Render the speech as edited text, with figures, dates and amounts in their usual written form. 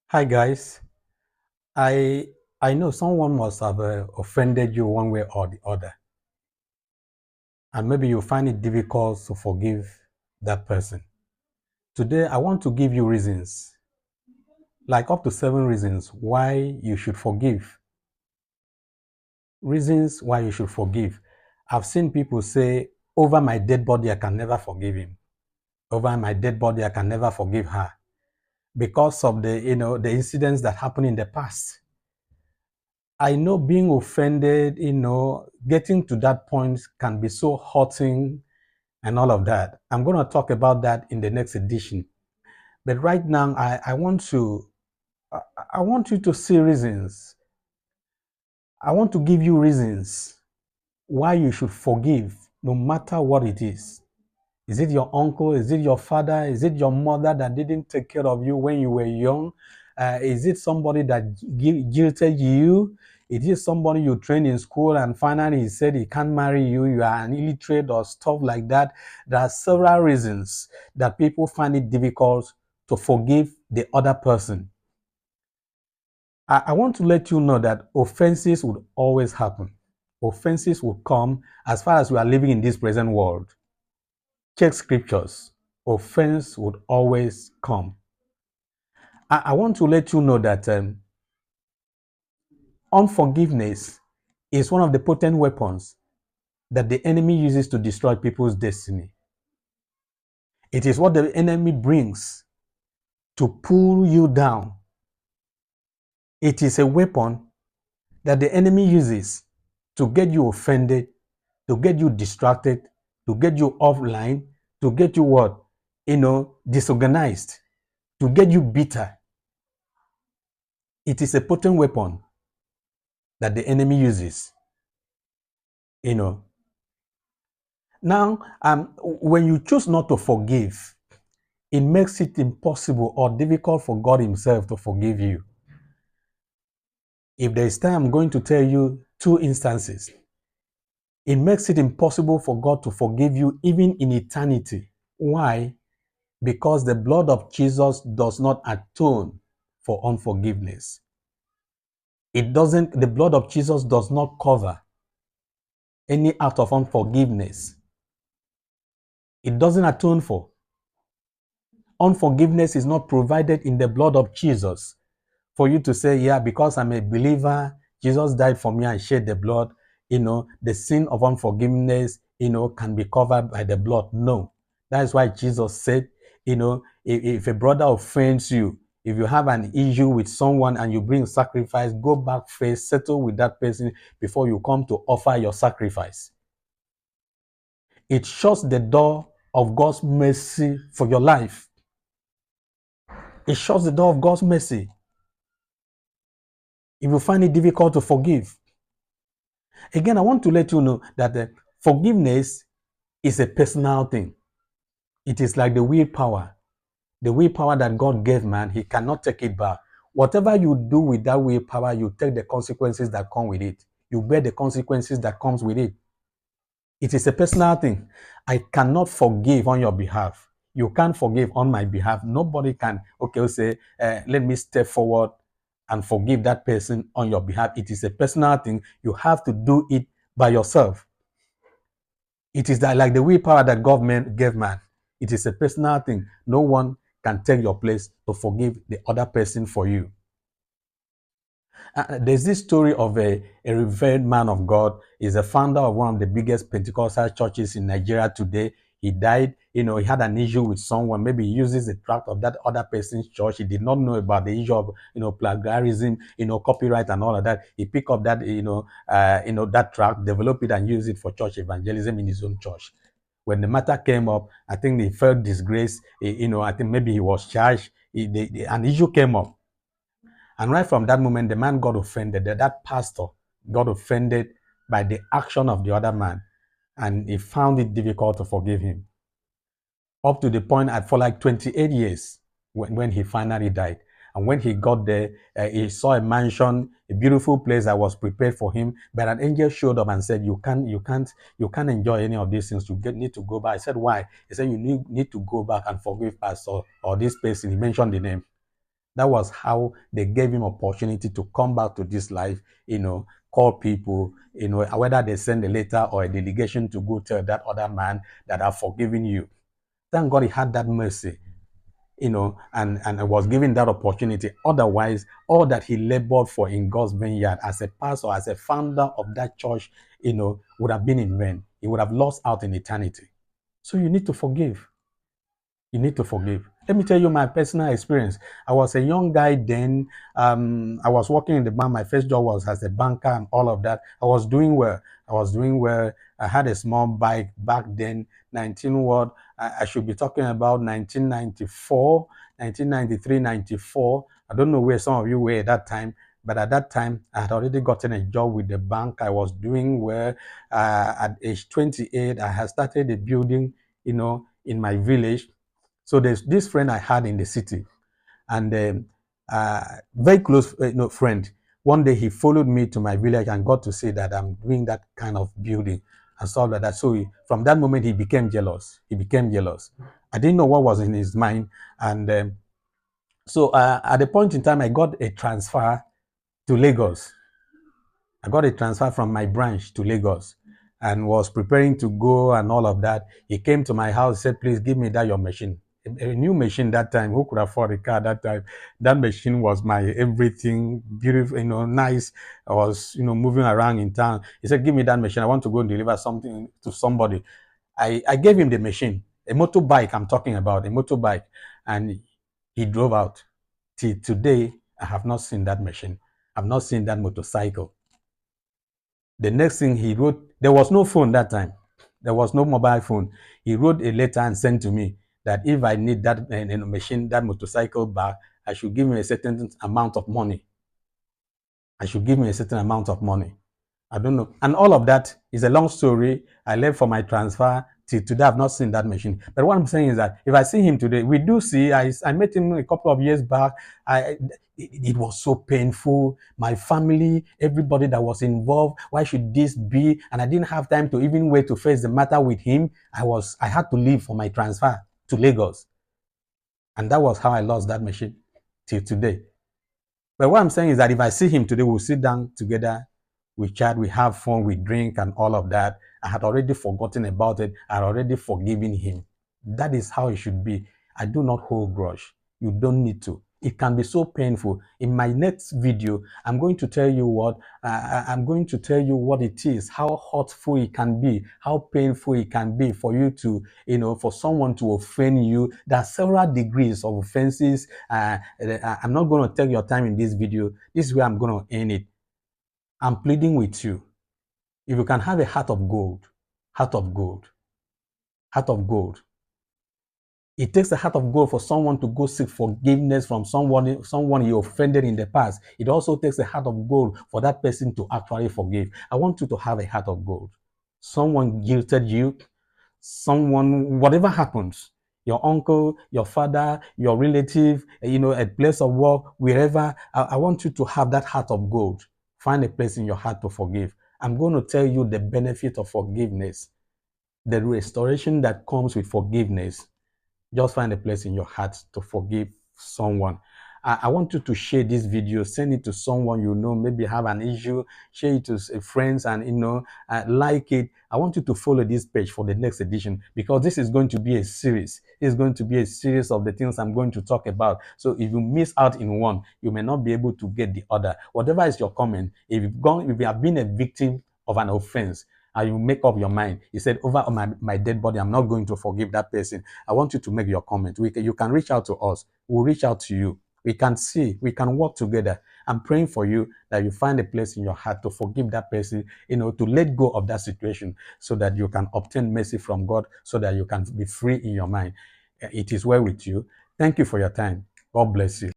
Hi guys, I I know someone must have offended you one way or the other, and maybe you find it difficult to forgive that person. Today, I want to give you reasons, like up to 7 reasons why you should forgive. Reasons why you should forgive. I've seen people say, "Over my dead body, I can never forgive him. Over my dead body, I can never forgive her," because of the incidents that happened in the past. I know being offended, getting to that point can be so hurting and all of that. I'm going to talk about that in the next edition. But right now, I I want you to see reasons. I want to give you reasons why you should forgive, no matter what it is. Is it your uncle? Is it your father? Is it your mother that didn't take care of you when you were young? Is it somebody that jilted you? Is it somebody you trained in school and finally he said he can't marry you? You are an illiterate or stuff like that. There are several reasons that people find it difficult to forgive the other person. I want to let you know that offenses would always happen. Offenses will come as far as we are living in this present world. Check scriptures. Offense would always come. I want to let you know that unforgiveness is one of the potent weapons that the enemy uses to destroy people's destiny. It is what the enemy brings to pull you down. It is a weapon that the enemy uses to get you offended, to get you distracted, to get you offline, to get you what? Disorganized, to get you bitter. It is a potent weapon that the enemy uses. Now, when you choose not to forgive, it makes it impossible or difficult for God Himself to forgive you. If there is time, I'm going to tell you 2 instances. It makes it impossible for God to forgive you even in eternity. Why? Because the blood of Jesus does not atone for unforgiveness. The blood of Jesus does not cover any act of unforgiveness. It doesn't atone for. Unforgiveness is not provided in the blood of Jesus. For you to say, yeah, because I'm a believer, Jesus died for me and shed the blood, the sin of unforgiveness, can be covered by the blood. No. That is why Jesus said, if a brother offends you, if you have an issue with someone and you bring sacrifice, go back first, settle with that person before you come to offer your sacrifice. It shuts the door of God's mercy for your life. It shuts the door of God's mercy. If you find it difficult to forgive, again, I want to let you know that forgiveness is a personal thing. It is like the willpower. The willpower that God gave man, He cannot take it back. Whatever you do with that willpower, you take the consequences that come with it. You bear the consequences that comes with it. It is a personal thing. I cannot forgive on your behalf. You can't forgive on my behalf. Nobody can, say, let me step forward and forgive that person on your behalf. It is a personal thing. You have to do it by yourself. It is like the willpower that government gave man. It is a personal thing. No one can take your place to forgive the other person for you. There's this story of a revered man of God. He's a founder of one of the biggest Pentecostal churches in Nigeria today. He died, he had an issue with someone. Maybe he uses the tract of that other person's church. He did not know about the issue of, plagiarism, copyright and all of that. He picked up that, that tract, developed it and used it for church evangelism in his own church. When the matter came up, I think he felt disgrace. I think maybe he was charged. An issue came up. And right from that moment, the man got offended. That pastor got offended by the action of the other man. And he found it difficult to forgive him. Up to the point for like 28 years when he finally died. And when he got there, he saw a mansion, a beautiful place that was prepared for him. But an angel showed up and said, "You can't enjoy any of these things. You need to go back." I said, "Why?" He said, "You need to go back and forgive Pastor or this person." He mentioned the name. That was how they gave him opportunity to come back to this life, call people, whether they send a letter or a delegation to go tell that other man that I've forgiven you. Thank God he had that mercy, and was given that opportunity. Otherwise, all that he labored for in God's vineyard as a pastor, as a founder of that church, would have been in vain. He would have lost out in eternity. So you need to forgive. You need to forgive. Let me tell you my personal experience. I was a young guy then. I was working in the bank. My first job was as a banker and all of that. I was doing well. I had a small bike back then, 19 what? I should be talking about 1994, 1993, 94. I don't know where some of you were at that time. But at that time, I had already gotten a job with the bank. I was doing well. At age 28, I had started a building, in my village. So there's this friend I had in the city, and very close friend. One day he followed me to my village and got to see that I'm doing that kind of building and stuff like that. So from that moment, he became jealous. I didn't know what was in his mind. And so at the point in time, I got a transfer to Lagos. I got a transfer from my branch to Lagos and was preparing to go and all of that. He came to my house, said, please give me that your machine. A new machine that time. Who could afford a car that time? That machine was my everything, beautiful, nice. I was, moving around in town. He said, give me that machine. I want to go and deliver something to somebody. I gave him the machine, a motorbike I'm talking about, a motorbike. And he drove out. Till today, I have not seen that machine. I've not seen that motorcycle. The next thing he wrote, there was no phone that time. There was no mobile phone. He wrote a letter and sent to me that if I need that machine, that motorcycle back, I should give him a certain amount of money. I don't know. And all of that is a long story. I left for my transfer. Till today, I've not seen that machine. But what I'm saying is that if I see him today, we do see, I met him a couple of years back. It was so painful. My family, everybody that was involved, why should this be? And I didn't have time to even wait to face the matter with him. I had to leave for my transfer to Lagos. And that was how I lost that machine till today. But what I'm saying is that if I see him today, we'll sit down together, we chat, we have fun, we drink and all of that. I had already forgotten about it. I had already forgiven him. That is how it should be. I do not hold grudge. You don't need to. It can be so painful. In my next video, I'm going to tell you what it is, how hurtful it can be, how painful it can be for you to, for someone to offend you. There are several degrees of offenses. I'm not going to take your time in this video. This is where I'm going to end it. I'm pleading with you. If you can have a heart of gold. It takes a heart of gold for someone to go seek forgiveness from someone he offended in the past. It also takes a heart of gold for that person to actually forgive. I want you to have a heart of gold. Someone guilted you, whatever happens, your uncle, your father, your relative, a place of work, wherever, I want you to have that heart of gold. Find a place in your heart to forgive. I'm going to tell you the benefit of forgiveness, the restoration that comes with forgiveness. Just find a place in your heart to forgive someone. I want you to share this video, send it to someone maybe have an issue, share it to friends and, like it. I want you to follow this page for the next edition because this is going to be a series. It's going to be a series of the things I'm going to talk about. So if you miss out in one, you may not be able to get the other. Whatever is your comment, if you have been a victim of an offense, and you make up your mind, you said, over my dead body, I'm not going to forgive that person. I want you to make your comment. You can reach out to us. We'll reach out to you. We can work together. I'm praying for you that you find a place in your heart to forgive that person, to let go of that situation so that you can obtain mercy from God, so that you can be free in your mind. It is well with you. Thank you for your time. God bless you.